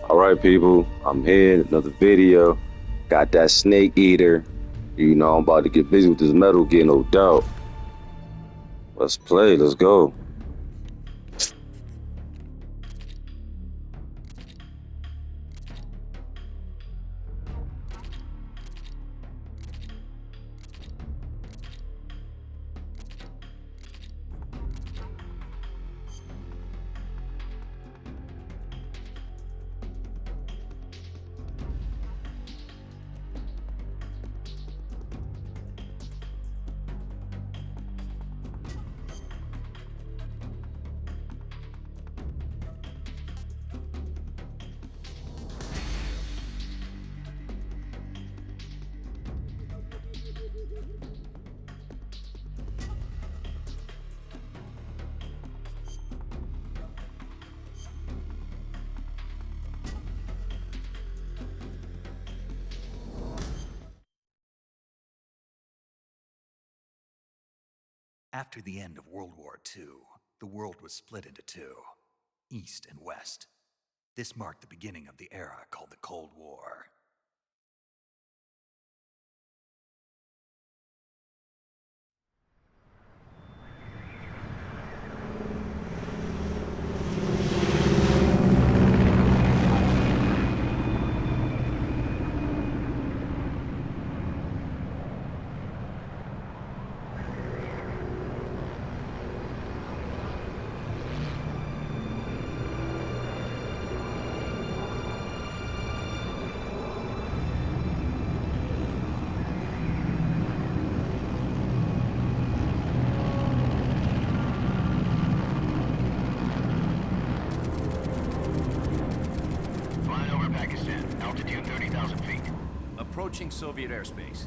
All right, people, I'm here, another video. Got that snake eater. You know, I'm about to get busy with this Metal Gear, no doubt. Let's play, let's go. After the end of World War II, the world was split into two, East and West. This marked the beginning of the era called the Cold War. Altitude 30,000 feet. Approaching Soviet airspace.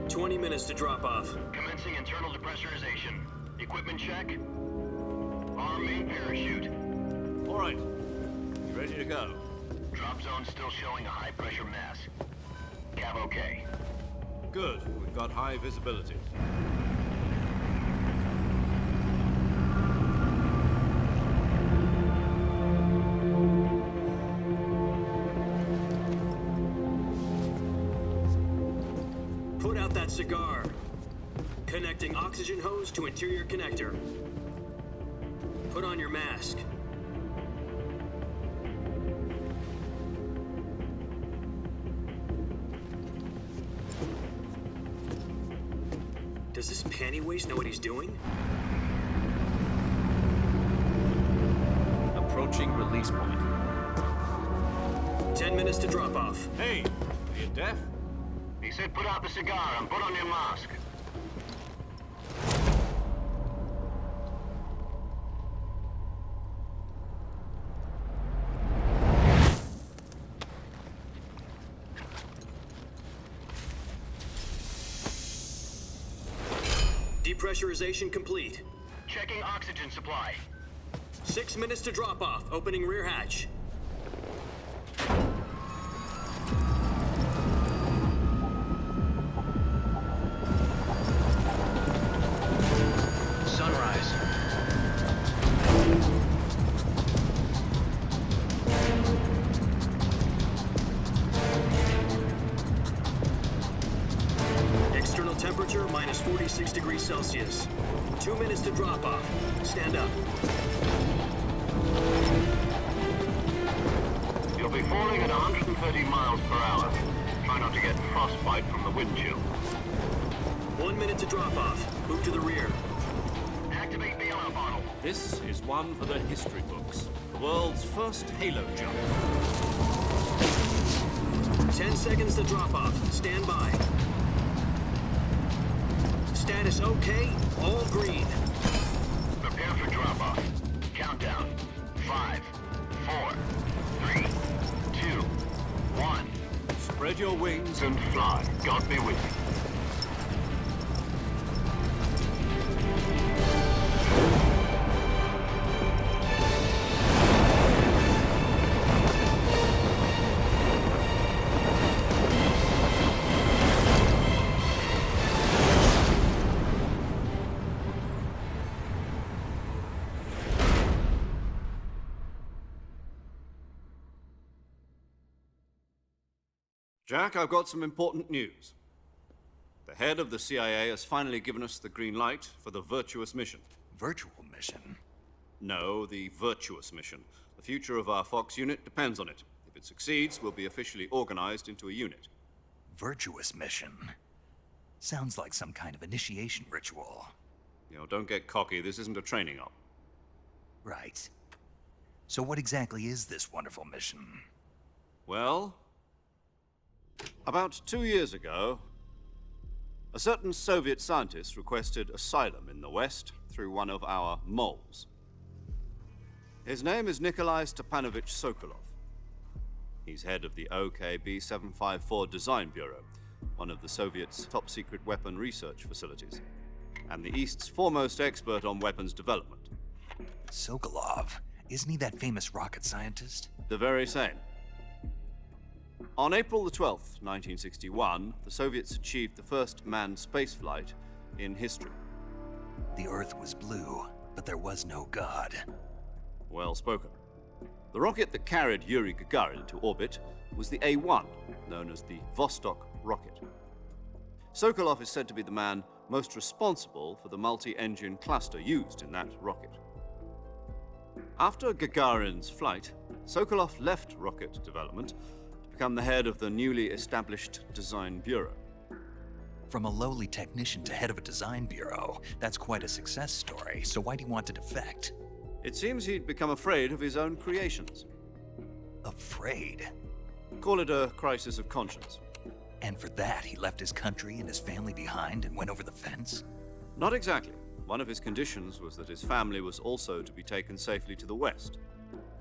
20 minutes to drop off. Commencing internal depressurization. Equipment check. Arm main parachute. All right. You ready to go? Drop zone still showing a high pressure mass. Cav okay. Good. We've got high visibility. Put out that cigar. Connecting oxygen hose to interior connector. Put on your mask. Does this panty waste know what he's doing? Approaching release point. 10 minutes to drop off. Hey, are you deaf? He said put out the cigar and put on your mask. Depressurization complete. Checking oxygen supply. 6 minutes to drop off. Opening rear hatch. Sunrise. External temperature minus 46 degrees Celsius. 2 minutes to drop off. Stand up. You'll be falling at 130 miles per hour. Try not to get frostbite from the wind chill. 1 minute to drop off. Move to the rear. Activate the alarm bottle. This is one for the history books. The world's first halo jump. 10 seconds to drop off. Stand by. Status okay. All green. Prepare for drop-off. Countdown. 5, 4, 3, 2, 1. Spread your wings And fly. God be with you. Jack, I've got some important news. The head of the CIA has finally given us the green light for the Virtuous mission. Virtual mission? No, the Virtuous mission. The future of our Fox unit depends on it. If it succeeds, we'll be officially organized into a unit. Virtuous mission? Sounds like some kind of initiation ritual. You know, don't get cocky. This isn't a training op. Right. So what exactly is this wonderful mission? Well, about 2 years ago, a certain Soviet scientist requested asylum in the West through one of our moles. His name is Nikolai Stepanovich Sokolov. He's head of the OKB 754 Design Bureau, one of the Soviets' top-secret weapon research facilities, and the East's foremost expert on weapons development. Sokolov? Isn't he that famous rocket scientist? The very same. On April the 12th, 1961, the Soviets achieved the first manned spaceflight in history. The Earth was blue, but there was no God. Well spoken. The rocket that carried Yuri Gagarin into orbit was the A-1, known as the Vostok rocket. Sokolov is said to be the man most responsible for the multi-engine cluster used in that rocket. After Gagarin's flight, Sokolov left rocket development to become the head of the newly established Design Bureau. From a lowly technician to head of a design bureau, that's quite a success story, so why'd he want to defect? It seems he'd become afraid of his own creations. Afraid? Call it a crisis of conscience. And for that, he left his country and his family behind and went over the fence? Not exactly. One of his conditions was that his family was also to be taken safely to the West.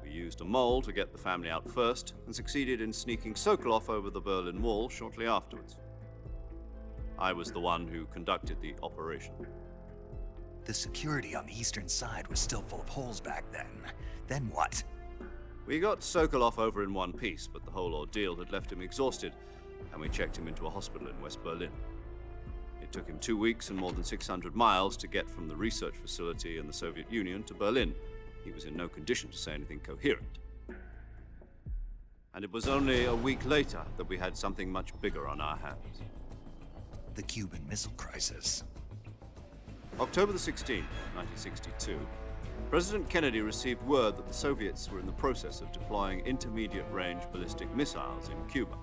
We used a mole to get the family out first and succeeded in sneaking Sokolov over the Berlin Wall shortly afterwards. I was the one who conducted the operation. The security on the eastern side was still full of holes back then. Then what? We got Sokolov over in one piece, but the whole ordeal had left him exhausted, and we checked him into a hospital in West Berlin. It took him 2 weeks and more than 600 miles to get from the research facility in the Soviet Union to Berlin. He was in no condition to say anything coherent. And it was only a week later that we had something much bigger on our hands. The Cuban Missile Crisis. October the 16th, 1962, President Kennedy received word that the Soviets were in the process of deploying intermediate-range ballistic missiles in Cuba.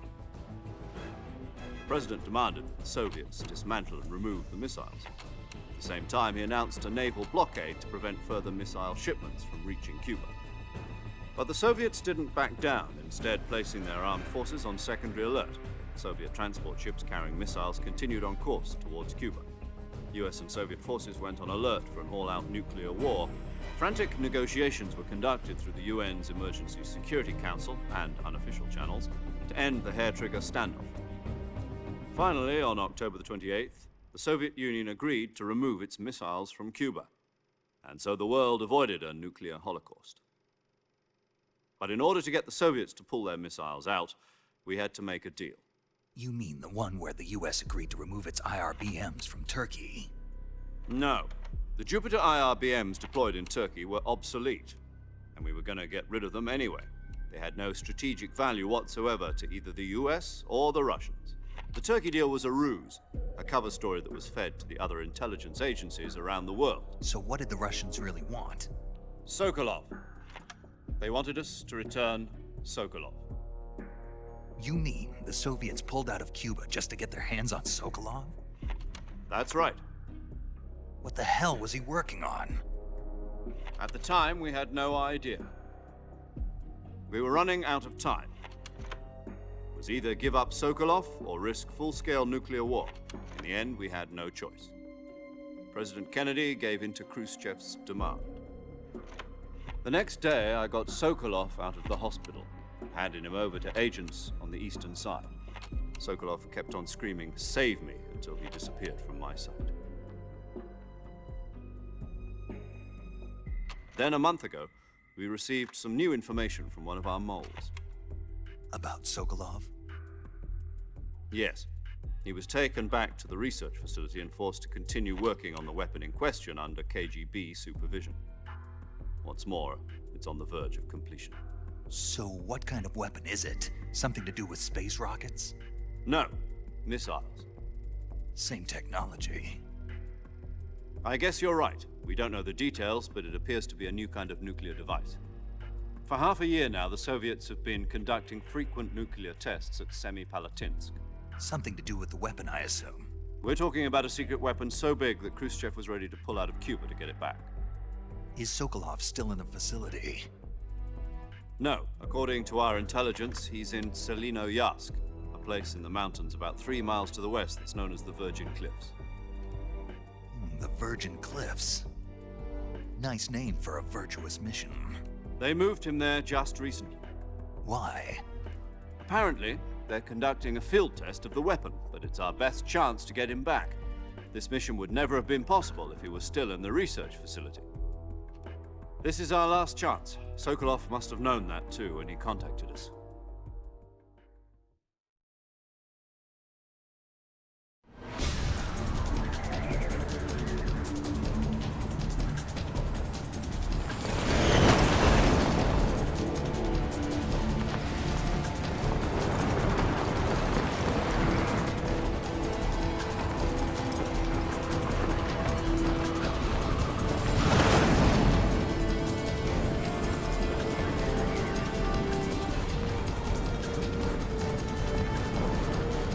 The President demanded that the Soviets dismantle and remove the missiles. At the same time, he announced a naval blockade to prevent further missile shipments from reaching Cuba. But the Soviets didn't back down, instead placing their armed forces on secondary alert. Soviet transport ships carrying missiles continued on course towards Cuba. US and Soviet forces went on alert for an all-out nuclear war. Frantic negotiations were conducted through the UN's Emergency Security Council and unofficial channels to end the hair-trigger standoff. Finally, on October the 28th, the Soviet Union agreed to remove its missiles from Cuba, and so the world avoided a nuclear holocaust. But in order to get the Soviets to pull their missiles out, we had to make a deal. You mean the one where the US agreed to remove its IRBMs from Turkey? No. The Jupiter IRBMs deployed in Turkey were obsolete, and we were going to get rid of them anyway. They had no strategic value whatsoever to either the US or the Russians. The Turkey deal was a ruse, a cover story that was fed to the other intelligence agencies around the world. So what did the Russians really want? Sokolov. They wanted us to return Sokolov. You mean the Soviets pulled out of Cuba just to get their hands on Sokolov? That's right. What the hell was he working on? At the time, we had no idea. We were running out of time. It was either give up Sokolov or risk full-scale nuclear war. In the end, we had no choice. President Kennedy gave in to Khrushchev's demand. The next day, I got Sokolov out of the hospital, handing him over to agents on the eastern side. Sokolov kept on screaming, "Save me," until he disappeared from my sight. Then a month ago, we received some new information from one of our moles. About Sokolov? Yes. He was taken back to the research facility and forced to continue working on the weapon in question under KGB supervision. What's more, it's on the verge of completion. So what kind of weapon is it? Something to do with space rockets? No, missiles. Same technology. I guess you're right. We don't know the details, but it appears to be a new kind of nuclear device. For half a year now, the Soviets have been conducting frequent nuclear tests at Semipalatinsk. Something to do with the weapon, I assume. We're talking about a secret weapon so big that Khrushchev was ready to pull out of Cuba to get it back. Is Sokolov still in the facility? No, according to our intelligence, he's in Selino-Yarsk, a place in the mountains about 3 miles to the west that's known as the Virgin Cliffs. The Virgin Cliffs. Nice name for a virtuous mission. They moved him there just recently. Why? Apparently, they're conducting a field test of the weapon, but it's our best chance to get him back. This mission would never have been possible if he was still in the research facility. This is our last chance. Sokolov must have known that too when he contacted us.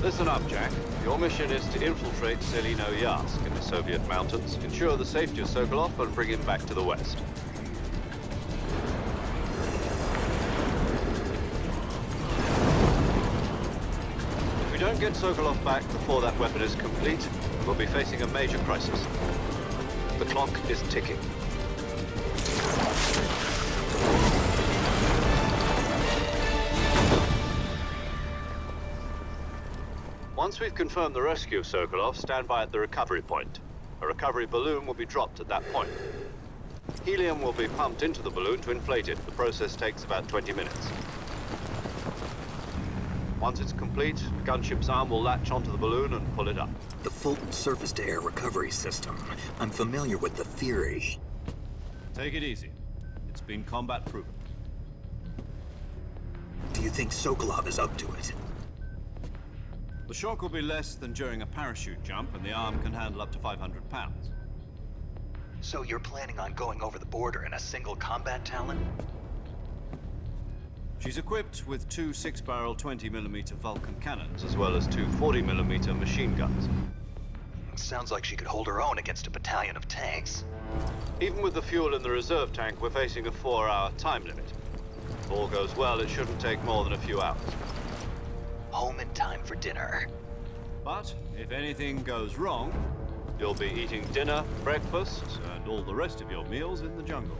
Listen up, Jack. Your mission is to infiltrate Selino-Yarsk in the Soviet mountains, ensure the safety of Sokolov, and bring him back to the west. If we don't get Sokolov back before that weapon is complete, we'll be facing a major crisis. The clock is ticking. Once we've confirmed the rescue of Sokolov, stand by at the recovery point. A recovery balloon will be dropped at that point. Helium will be pumped into the balloon to inflate it. The process takes about 20 minutes. Once it's complete, the gunship's arm will latch onto the balloon and pull it up. The Fulton surface-to-air recovery system. I'm familiar with the theory. Take it easy. It's been combat proven. Do you think Sokolov is up to it? The shock will be less than during a parachute jump, and the arm can handle up to 500 pounds. So you're planning on going over the border in a single combat Talon? She's equipped with 2 6-barrel 20mm Vulcan cannons, as well as 2 40mm machine guns. Sounds like she could hold her own against a battalion of tanks. Even with the fuel in the reserve tank, we're facing a 4-hour time limit. If all goes well, it shouldn't take more than a few hours. Home in time for dinner. But if anything goes wrong, you'll be eating dinner, breakfast, and all the rest of your meals in the jungle.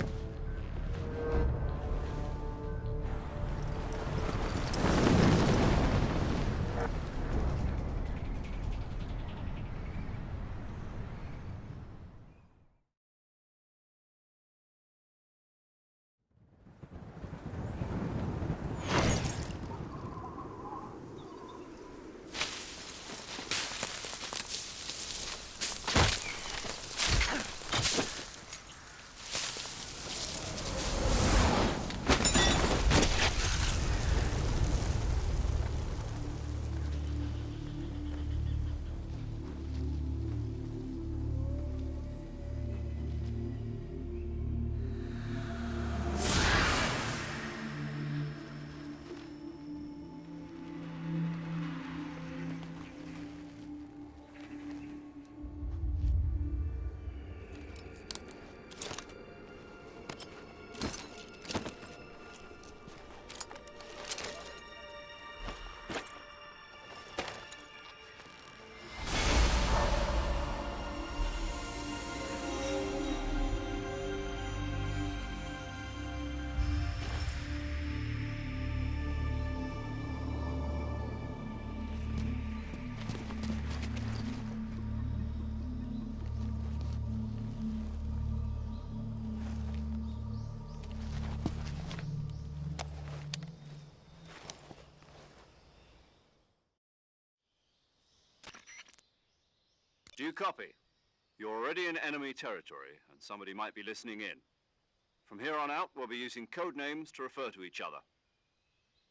Do you copy? You're already in enemy territory, and somebody might be listening in. From here on out, we'll be using code names to refer to each other.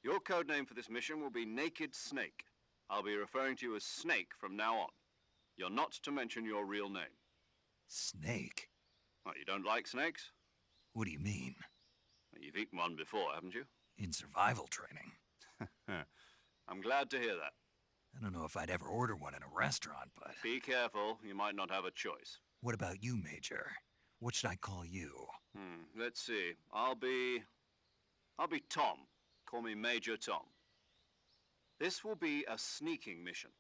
Your code name for this mission will be Naked Snake. I'll be referring to you as Snake from now on. You're not to mention your real name. Snake? What, you don't like snakes? What do you mean? You've eaten one before, haven't you? In survival training? I'm glad to hear that. I don't know if I'd ever order one in a restaurant, but... Be careful, you might not have a choice. What about you, Major? What should I call you? Let's see. I'll be Tom. Call me Major Tom. This will be a sneaking mission.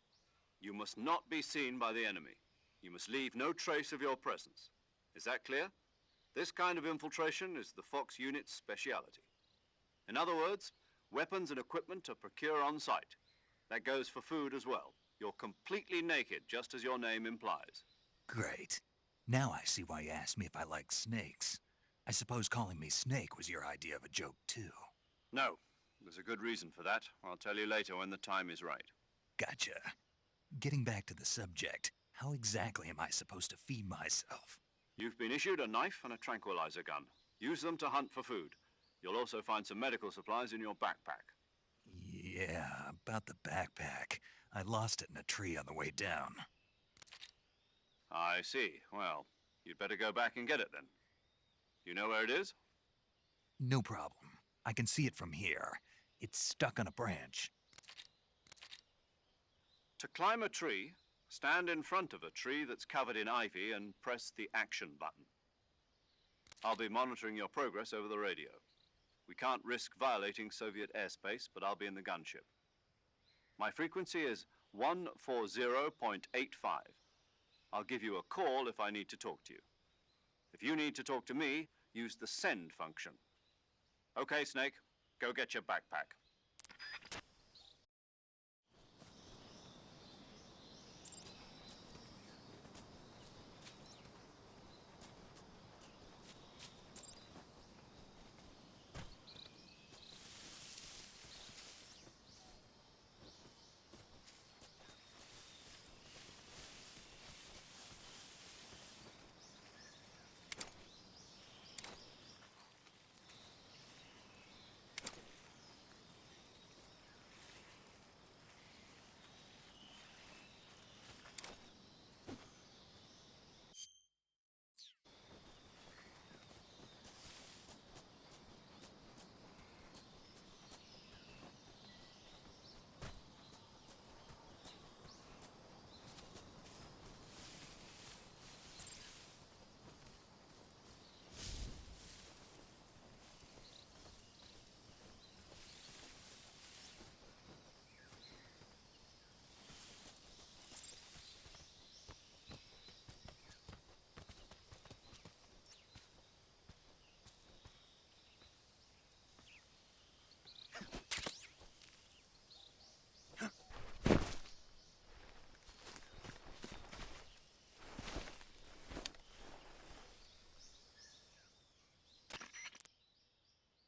You must not be seen by the enemy. You must leave no trace of your presence. Is that clear? This kind of infiltration is the Fox unit's speciality. In other words, weapons and equipment are procured on site. That goes for food as well. You're completely naked, just as your name implies. Great. Now I see why you asked me if I like snakes. I suppose calling me Snake was your idea of a joke, too. No, there's a good reason for that. I'll tell you later when the time is right. Gotcha. Getting back to the subject, how exactly am I supposed to feed myself? You've been issued a knife and a tranquilizer gun. Use them to hunt for food. You'll also find some medical supplies in your backpack. Yeah, about the backpack. I lost it in a tree on the way down. I see. Well, you'd better go back and get it then. You know where it is? No problem. I can see it from here. It's stuck on a branch. To climb a tree, stand in front of a tree that's covered in ivy and press the action button. I'll be monitoring your progress over the radio. We can't risk violating Soviet airspace, but I'll be in the gunship. My frequency is 140.85. I'll give you a call if I need to talk to you. If you need to talk to me, use the send function. Okay, Snake, go get your backpack.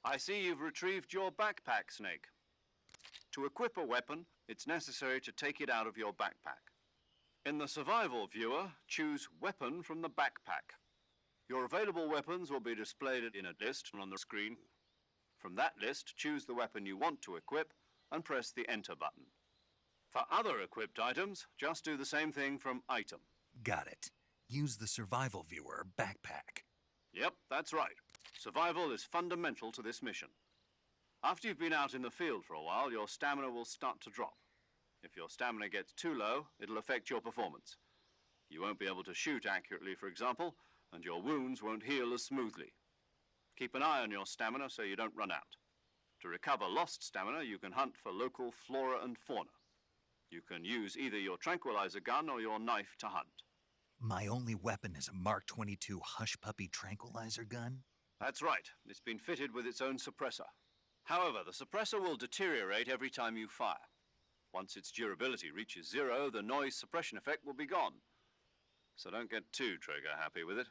I see you've retrieved your backpack, Snake. To equip a weapon, it's necessary to take it out of your backpack. In the survival viewer, choose Weapon from the backpack. Your available weapons will be displayed in a list on the screen. From that list, choose the weapon you want to equip and press the Enter button. For other equipped items, just do the same thing from Item. Got it. Use the survival viewer backpack. Yep, that's right. Survival is fundamental to this mission. After you've been out in the field for a while, your stamina will start to drop. If your stamina gets too low, it'll affect your performance. You won't be able to shoot accurately, for example, and your wounds won't heal as smoothly. Keep an eye on your stamina so you don't run out. To recover lost stamina, you can hunt for local flora and fauna. You can use either your tranquilizer gun or your knife to hunt. My only weapon is a Mark 22 Hush Puppy tranquilizer gun? That's right. It's been fitted with its own suppressor. However, the suppressor will deteriorate every time you fire. Once its durability reaches 0, the noise suppression effect will be gone. So don't get too trigger-happy with it.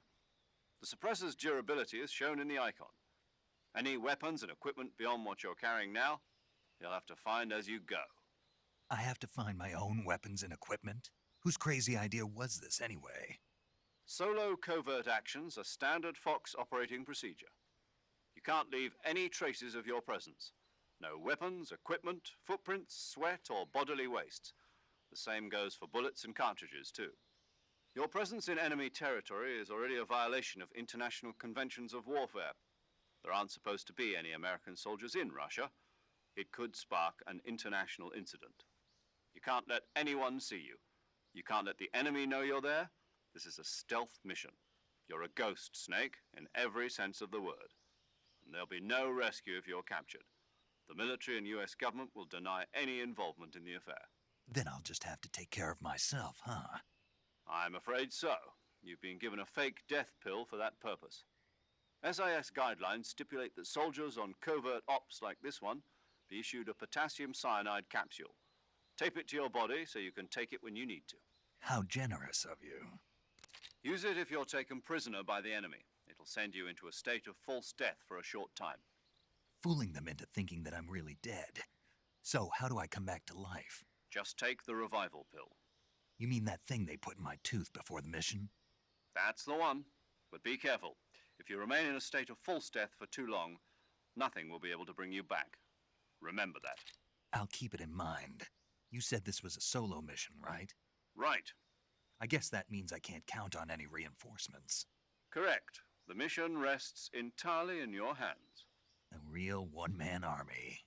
The suppressor's durability is shown in the icon. Any weapons and equipment beyond what you're carrying now, you'll have to find as you go. I have to find my own weapons and equipment? Whose crazy idea was this, anyway? Solo covert actions are standard Fox operating procedure. You can't leave any traces of your presence. No weapons, equipment, footprints, sweat, or bodily wastes. The same goes for bullets and cartridges, too. Your presence in enemy territory is already a violation of international conventions of warfare. There aren't supposed to be any American soldiers in Russia. It could spark an international incident. You can't let anyone see you. You can't let the enemy know you're there. This is a stealth mission. You're a ghost, Snake, in every sense of the word. And there'll be no rescue if you're captured. The military and US government will deny any involvement in the affair. Then I'll just have to take care of myself, huh? I'm afraid so. You've been given a fake death pill for that purpose. SIS guidelines stipulate that soldiers on covert ops like this one be issued a potassium cyanide capsule. Tape it to your body so you can take it when you need to. How generous of you. Use it if you're taken prisoner by the enemy. It'll send you into a state of false death for a short time. Fooling them into thinking that I'm really dead. So how do I come back to life? Just take the revival pill. You mean that thing they put in my tooth before the mission? That's the one. But be careful. If you remain in a state of false death for too long, nothing will be able to bring you back. Remember that. I'll keep it in mind. You said this was a solo mission, right? Right. I guess that means I can't count on any reinforcements. Correct. The mission rests entirely in your hands. A real one-man army.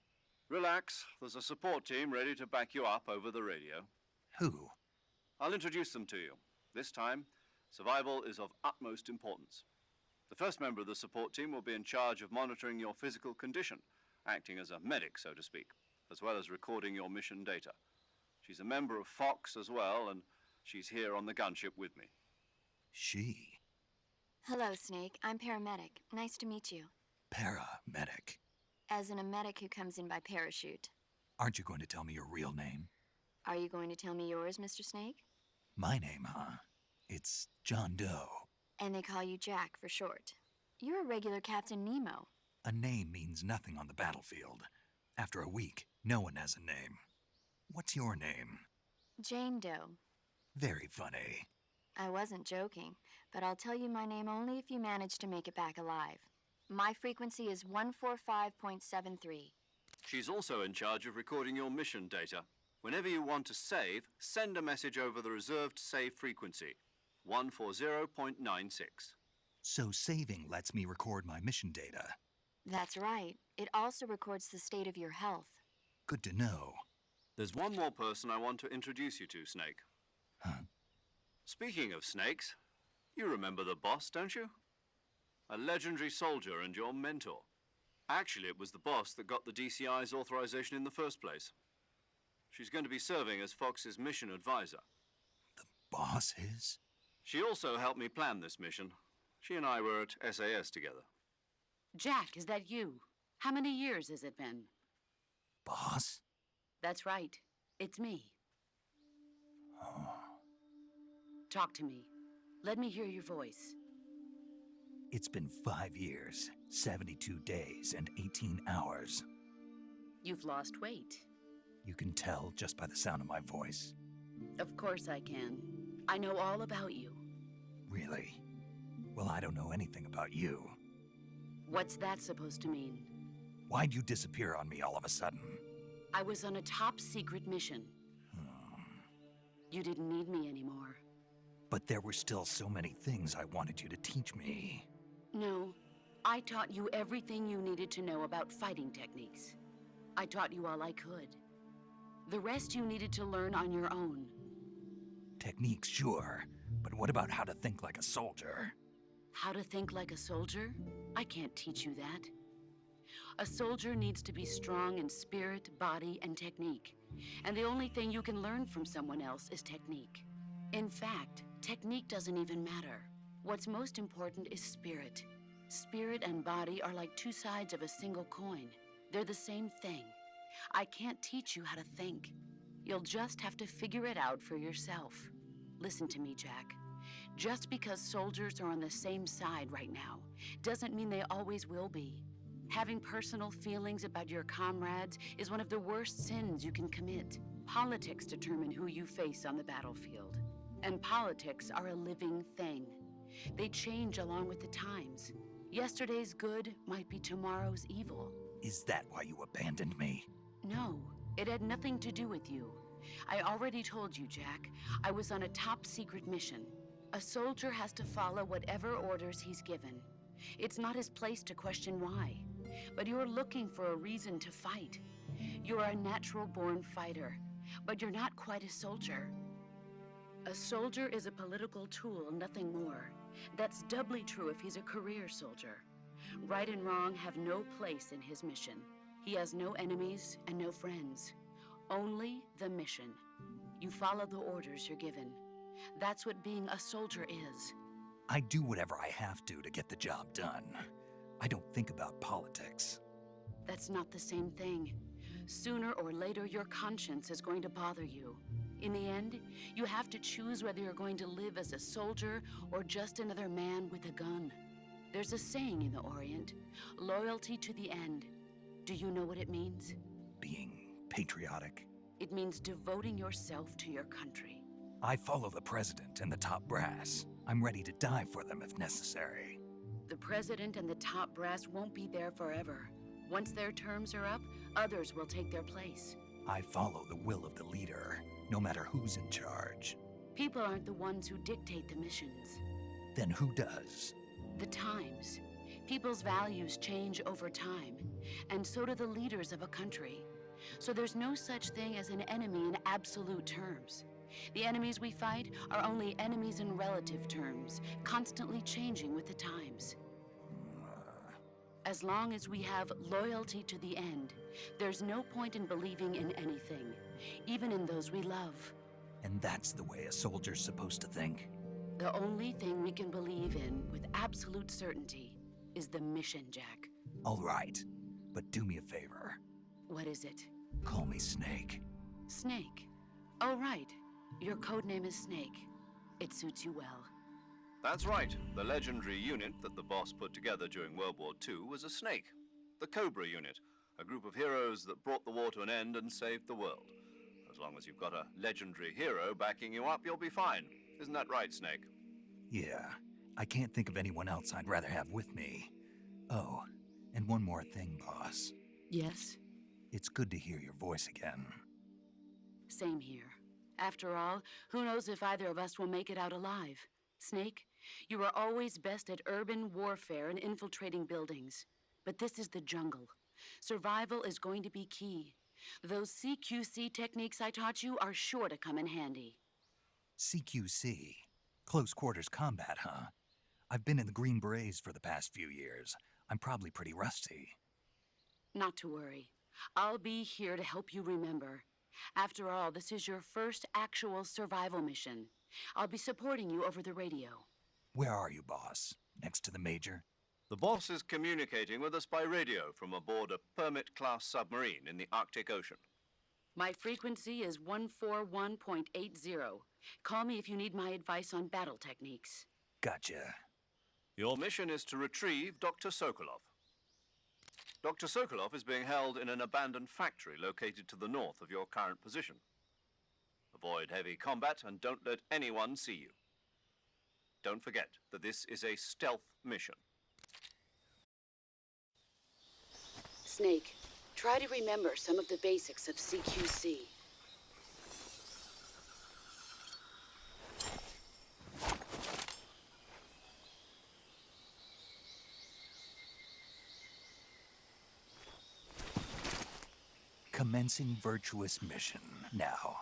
Relax. There's a support team ready to back you up over the radio. Who? I'll introduce them to you. This time, survival is of utmost importance. The first member of the support team will be in charge of monitoring your physical condition, acting as a medic, so to speak, as well as recording your mission data. She's a member of Fox as well, and she's here on the gunship with me. She? Hello, Snake. I'm paramedic. Nice to meet you. Paramedic. As in a medic who comes in by parachute. Aren't you going to tell me your real name? Are you going to tell me yours, Mr. Snake? My name, huh? It's John Doe. And they call you Jack for short. You're a regular Captain Nemo. A name means nothing on the battlefield. After a week, no one has a name. What's your name? Jane Doe. Very funny. I wasn't joking, but I'll tell you my name only if you manage to make it back alive. My frequency is 145.73. She's also in charge of recording your mission data. Whenever you want to save, send a message over the reserved save frequency, 140.96. So saving lets me record my mission data. That's right. It also records the state of your health. Good to know. There's one more person I want to introduce you to, Snake. Huh? Speaking of snakes, you remember the boss, don't you? A legendary soldier and your mentor. Actually, it was the boss that got the DCI's authorization in the first place. She's going to be serving as Fox's mission advisor. The boss is? She also helped me plan this mission. She and I were at SAS together. Jack, is that you? How many years has it been? Boss? That's right. It's me. Talk to me. Let me hear your voice. It's been 5 years, 72 days, and 18 hours. You've lost weight. You can tell just by the sound of my voice. Of course I can. I know all about you. Really? Well, I don't know anything about you. What's that supposed to mean? Why'd you disappear on me all of a sudden? I was on a top-secret mission. You didn't need me anymore. But there were still so many things I wanted you to teach me. No, I taught you everything you needed to know about fighting techniques. I taught you all I could. The rest you needed to learn on your own. Techniques, sure. But what about how to think like a soldier? How to think like a soldier? I can't teach you that. A soldier needs to be strong in spirit, body, and technique. And the only thing you can learn from someone else is technique. In fact, technique doesn't even matter. What's most important is spirit. Spirit and body are like two sides of a single coin. They're the same thing. I can't teach you how to think. You'll just have to figure it out for yourself. Listen to me, Jack. Just because soldiers are on the same side right now doesn't mean they always will be. Having personal feelings about your comrades is one of the worst sins you can commit. Politics determine who you face on the battlefield. And politics are a living thing. They change along with the times. Yesterday's good might be tomorrow's evil. Is that why you abandoned me? No, it had nothing to do with you. I already told you, Jack. I was on a top-secret mission. A soldier has to follow whatever orders he's given. It's not his place to question why. But you're looking for a reason to fight. You're a natural-born fighter, but you're not quite a soldier. A soldier is a political tool, nothing more. That's doubly true if he's a career soldier. Right and wrong have no place in his mission. He has no enemies and no friends. Only the mission. You follow the orders you're given. That's what being a soldier is. I do whatever I have to get the job done. I don't think about politics. That's not the same thing. Sooner or later, your conscience is going to bother you. In the end, you have to choose whether you're going to live as a soldier or just another man with a gun. There's a saying in the Orient, loyalty to the end. Do you know what it means? Being patriotic. It means devoting yourself to your country. I follow the president and the top brass. I'm ready to die for them if necessary. The president and the top brass won't be there forever. Once their terms are up, others will take their place. I follow the will of the leader, no matter who's in charge. People aren't the ones who dictate the missions. Then who does? The times. People's values change over time, and so do the leaders of a country. So there's no such thing as an enemy in absolute terms. The enemies we fight are only enemies in relative terms, constantly changing with the times. As long as we have loyalty to the end, there's no point in believing in anything, even in those we love. And that's the way a soldier's supposed to think? The only thing we can believe in with absolute certainty is the mission, Jack. All right, but do me a favor. What is it? Call me Snake. Snake. Oh, right. Your codename is Snake. It suits you well. That's right. The legendary unit that the boss put together during World War II was a snake. The Cobra unit, a group of heroes that brought the war to an end and saved the world. As long as you've got a legendary hero backing you up, you'll be fine. Isn't that right, Snake? Yeah, I can't think of anyone else I'd rather have with me. Oh, and one more thing, boss. Yes? It's good to hear your voice again. Same here. After all, who knows if either of us will make it out alive? Snake, you are always best at urban warfare and infiltrating buildings. But this is the jungle. Survival is going to be key. Those CQC techniques I taught you are sure to come in handy. CQC? Close quarters combat, huh? I've been in the Green Berets for the past few years. I'm probably pretty rusty. Not to worry. I'll be here to help you remember. After all, this is your first actual survival mission. I'll be supporting you over the radio. Where are you, boss? Next to the Major? The boss is communicating with us by radio from aboard a Permit-class submarine in the Arctic Ocean. My frequency is 141.80. Call me if you need my advice on battle techniques. Gotcha. Your mission is to retrieve Dr. Sokolov. Dr. Sokolov is being held in an abandoned factory located to the north of your current position. Avoid heavy combat and don't let anyone see you. Don't forget that this is a stealth mission. Snake, try to remember some of the basics of CQC. Commencing virtuous mission now.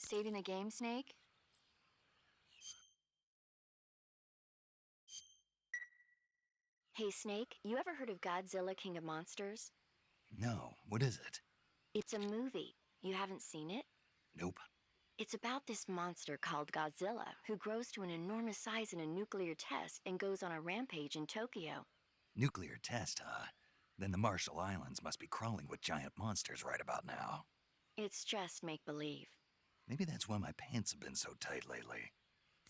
Saving the game, Snake? Hey, Snake, you ever heard of Godzilla King of Monsters? No, what is it? It's a movie. You haven't seen it? Nope. It's about this monster called Godzilla, who grows to an enormous size in a nuclear test and goes on a rampage in Tokyo. Nuclear test, huh? Then the Marshall Islands must be crawling with giant monsters right about now. It's just make-believe. Maybe that's why my pants have been so tight lately.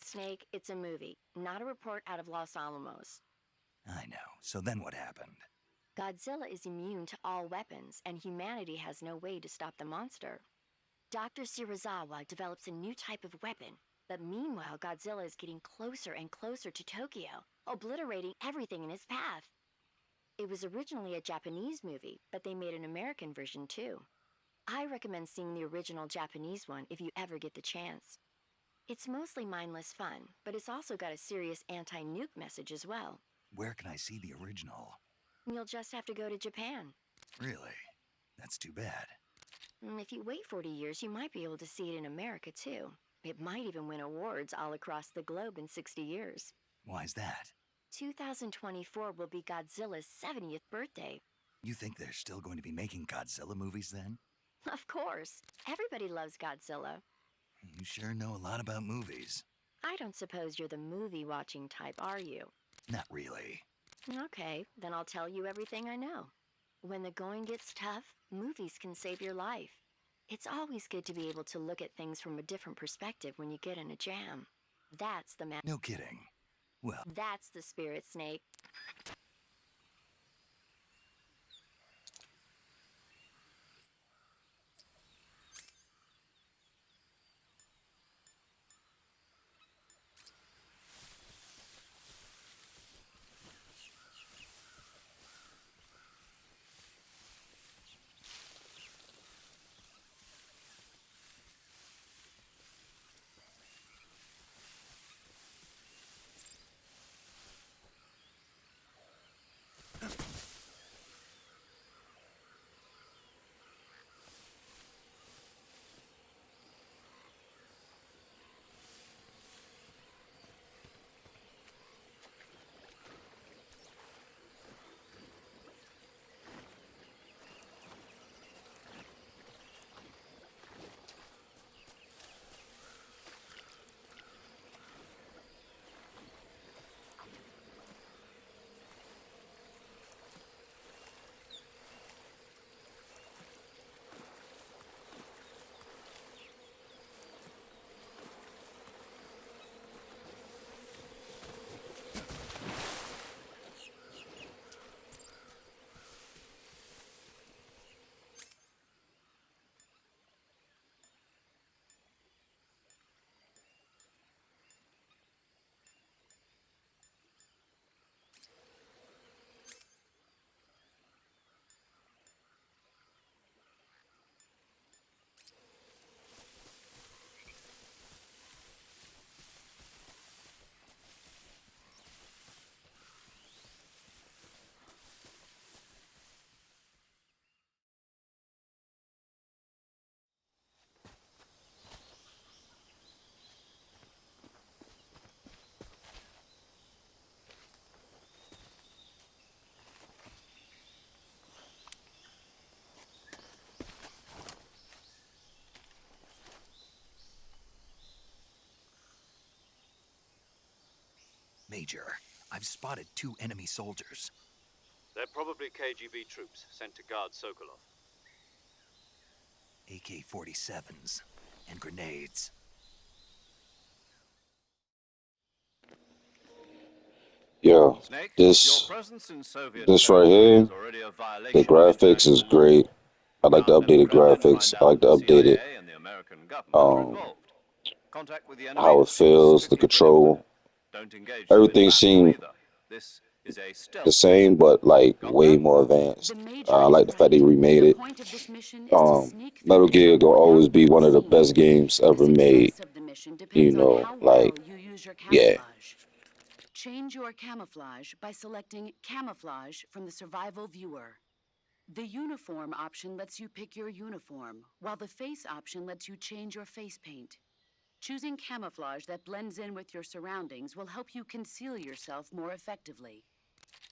Snake, it's a movie, not a report out of Los Alamos. I know. So then what happened? Godzilla is immune to all weapons, and humanity has no way to stop the monster. Dr. Shirazawa develops a new type of weapon, but meanwhile Godzilla is getting closer and closer to Tokyo, obliterating everything in his path. It was originally a Japanese movie, but they made an American version too. I recommend seeing the original Japanese one if you ever get the chance. It's mostly mindless fun, but it's also got a serious anti-nuke message as well. Where can I see the original? You'll just have to go to Japan. Really? That's too bad. If you wait 40 years, you might be able to see it in America too. It might even win awards all across the globe in 60 years. Why's that? 2024 will be Godzilla's 70th birthday. You think they're still going to be making Godzilla movies then? Of course. Everybody loves Godzilla. You sure know a lot about movies. I don't suppose you're the movie-watching type, are you? Not really. Okay, then I'll tell you everything I know. When the going gets tough, movies can save your life. It's always good to be able to look at things from a different perspective when you get in a jam. That's the No kidding. Well, That's the spirit, Snake. Major, I've spotted 2 enemy soldiers. They're probably KGB troops sent to guard Sokolov. AK-47s and grenades. Yeah, Snake, this your presence in Soviet right territory here, is already a violation the graphics of is international great. I like the law. updated graphics. I like the updated CIA and the American government are um involved. Contact with the enemy how it is feels, the strictly control. prohibited. Don't engage them in Everything battle seemed either. This is a the stealth same, mission. but like Got way that? more advanced. The Major I is like the fact they right. remade The it. point of this mission is to sneak through Metal the Gear jungle will always without be being one of the seen. best games The ever made. success of the mission You depends on know, how like, well you use your yeah. camouflage. Change your camouflage by selecting Camouflage from the Survival Viewer. The uniform option lets you pick your uniform, while the face option lets you change your face paint. Choosing camouflage that blends in with your surroundings will help you conceal yourself more effectively.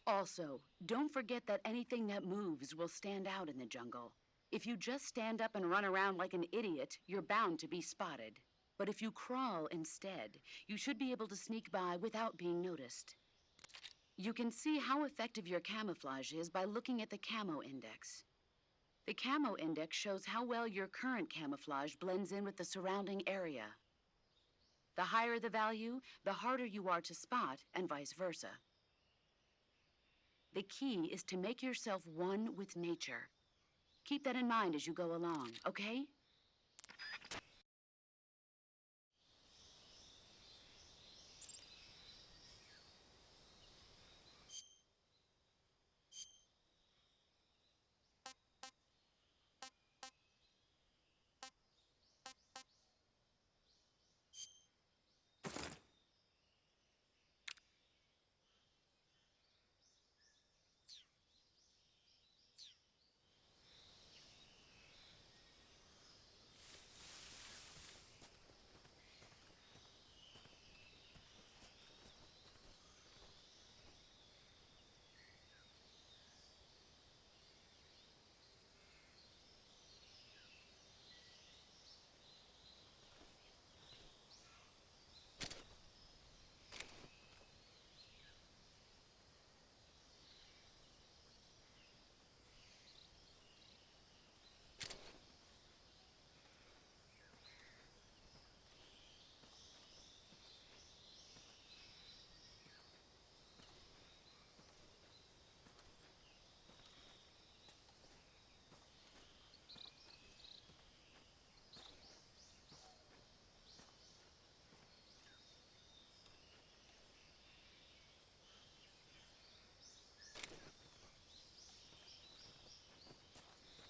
Also, don't forget that anything that moves will stand out in the jungle. If you just stand up and run around like an idiot, you're bound to be spotted. But if you crawl instead, you should be able to sneak by without being noticed. You can see how effective your camouflage is by looking at the camo index. The camo index shows how well your current camouflage blends in with the surrounding area. The higher the value, the harder you are to spot, and vice versa. The key is to make yourself one with nature. Keep that in mind as you go along, okay?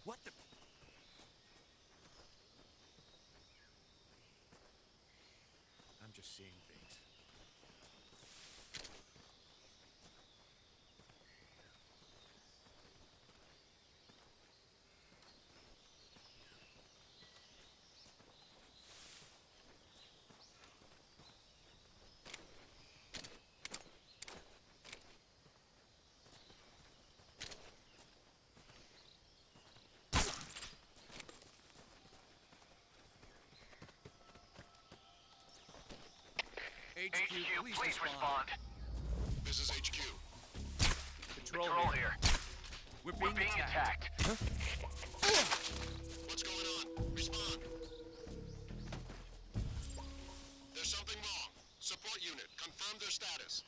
What the? I'm just seeing things. HQ, please respond. This is HQ. Patrol here. We're We're being attacked. What's going on? Respond. There's something wrong. Support unit, confirm their status.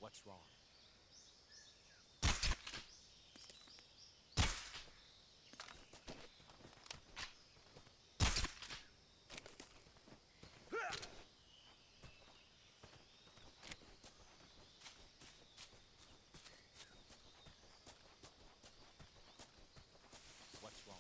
What's wrong? What's wrong?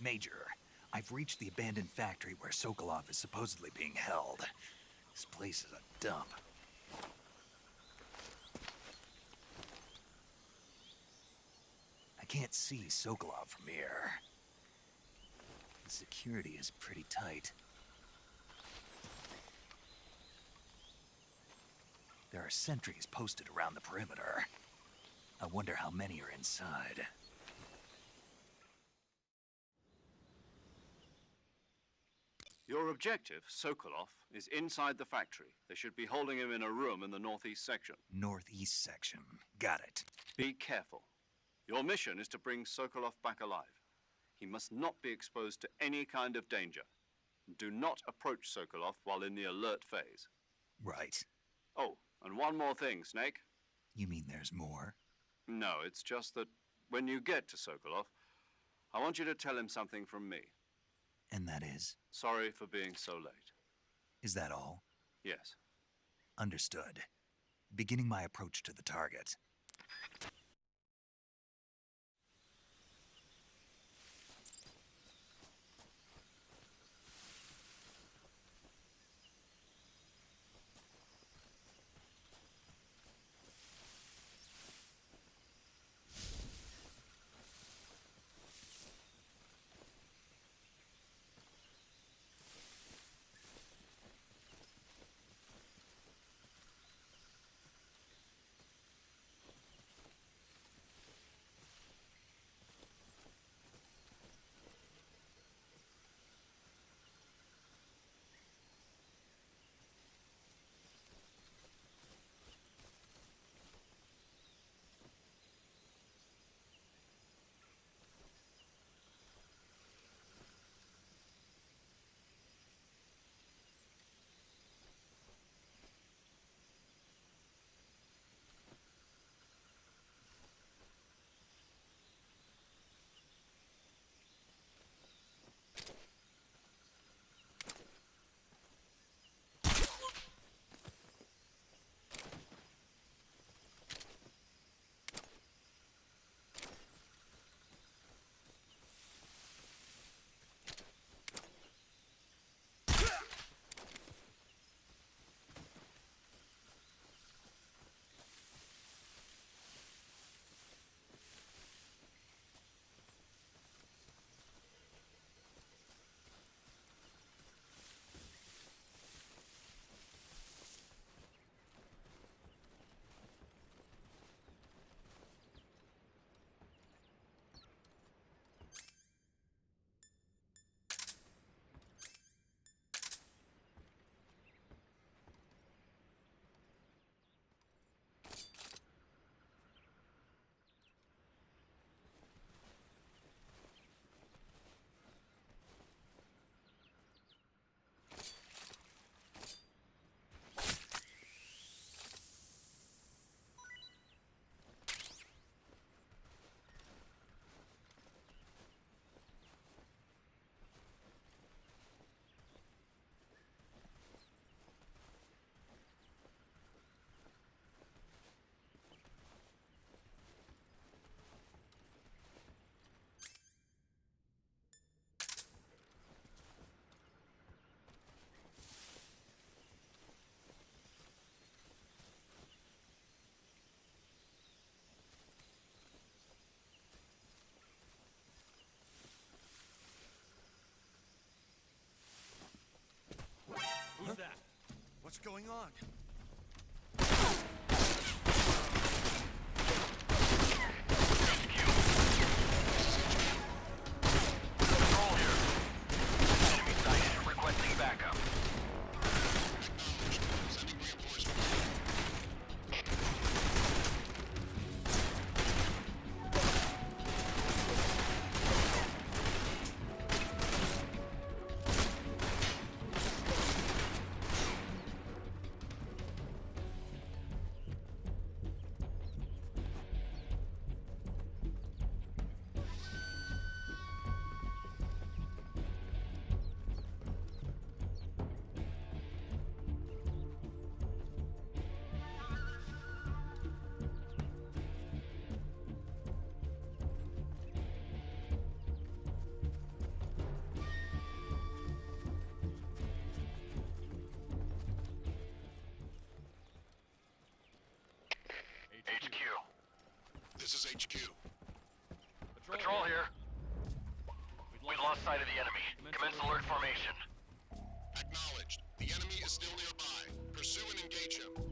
Major, I've reached the abandoned factory where Sokolov is supposedly being held. This place is a dump. I can't see Sokolov from here. The security is pretty tight. There are sentries posted around the perimeter. I wonder how many are inside. Your objective, Sokolov, is inside the factory. They should be holding him in a room in the northeast section. Northeast section. Got it. Be careful. Your mission is to bring Sokolov back alive. He must not be exposed to any kind of danger. Do not approach Sokolov while in the alert phase. Right. Oh, and one more thing, Snake. You mean there's more? No, it's just that when you get to Sokolov, I want you to tell him something from me. And that is? Sorry for being so late. Is that all? Yes. Understood. Beginning my approach to the target. Who's that? What's going on? Control here. Enemy sighted. Requesting backup. Sending reinforcements. HQ. Patrol here. We lost sight of the enemy. Commence alert formation. Acknowledged. The enemy is still nearby. Pursue and engage him.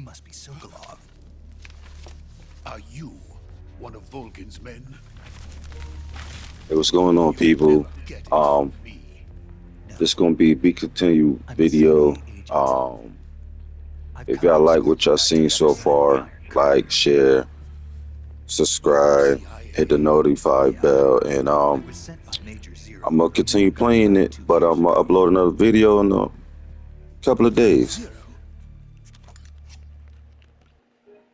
must be Sokolov. Are you one of Vulcan's men? Hey, what's going on, people? This gonna be continued video. If y'all like what y'all seen so far, like, share, subscribe, hit the notify bell, and I'm gonna continue playing it, but I'm gonna upload another video in a couple of days.